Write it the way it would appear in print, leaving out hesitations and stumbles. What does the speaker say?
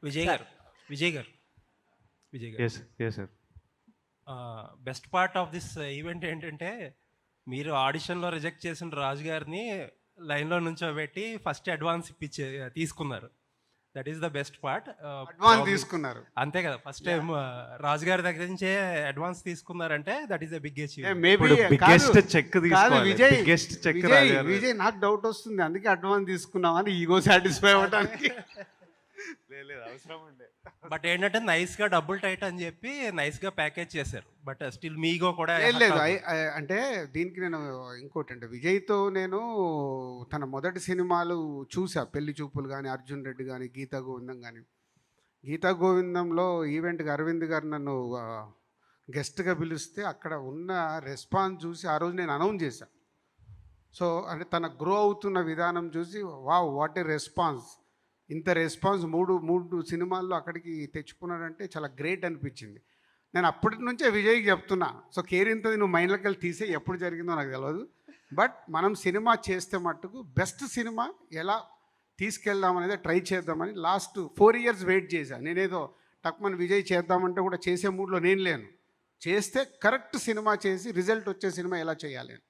Vijay sir గారు విజయ్ గారు విజయ్ గారు yes yes sir. Best part of this event ఏంటంటే మీరు ఆడిషన్లో రిజెక్ట్ చేసిన రాజు గారిని లైన్లో నుంచోబెట్టి ఫస్ట్ అడ్వాన్స్ తీసుకున్నారు. That is the best part. Advance తీసుకున్నారు అంతే కదా, ఫస్ట్ టైం రాజు గారి దగ్గర నుంచే అడ్వాన్స్ తీసుకున్నారంటే that is the big achievement. Maybe ఇప్పుడు బిగ్గెస్ట్ చెక్ తీసుకోవాలి. విజయ్ బిగ్గెస్ట్ చెక్ విజయ్ నాకు డౌట్ వస్తుంది, అందుకే అడ్వాన్స్ తీసుకున్నామని ఈగో సాటిస్ఫై అవ్వడానికి. అవసరం ఉండే. బట్ ఏంటంటే నైస్గా డబుల్ టైట్ అని చెప్పి నైస్గా ప్యాకేజ్ చేశారు. బట్ స్టిల్ మీగో కూడా లేదు అంటే దీనికి నేను ఇంకోటి అంటే విజయ్తో నేను తన మొదటి సినిమాలు చూసా, పెళ్లి చూపులు కానీ, అర్జున్ రెడ్డి కానీ, గీతా గోవిందం కానీ. గీతా గోవిందంలో ఈవెంట్కి అరవింద్ గారు నన్ను గెస్ట్గా పిలిస్తే అక్కడ ఉన్న రెస్పాన్స్ చూసి ఆ రోజు నేను అనౌన్స్ చేశాను. సో అంటే తన గ్రో అవుతున్న విధానం చూసి వావ్ వాట్ ఏ రెస్పాన్స్, ఇంత రెస్పాన్స్ మూడు సినిమాల్లో అక్కడికి తెచ్చుకున్నాడంటే చాలా గ్రేట్ అనిపించింది. నేను అప్పటి నుంచే విజయ్కి చెప్తున్నా, సో కేరింతది నువ్వు మైండ్లోకి వెళ్ళి తీసే, ఎప్పుడు జరిగిందో నాకు తెలియదు. బట్ మనం సినిమా చేస్తే మట్టుకు బెస్ట్ సినిమా ఎలా తీసుకెళ్దామనేది ట్రై చేద్దామని లాస్ట్ 4 years వెయిట్ చేశాను. నేనేదో టక్మన్ విజయ్ చేద్దామంటే కూడా చేసే మూడ్లో నేను లేను. చేస్తే కరెక్ట్ సినిమా చేసి రిజల్ట్ వచ్చే సినిమా ఎలా చేయాలి అని.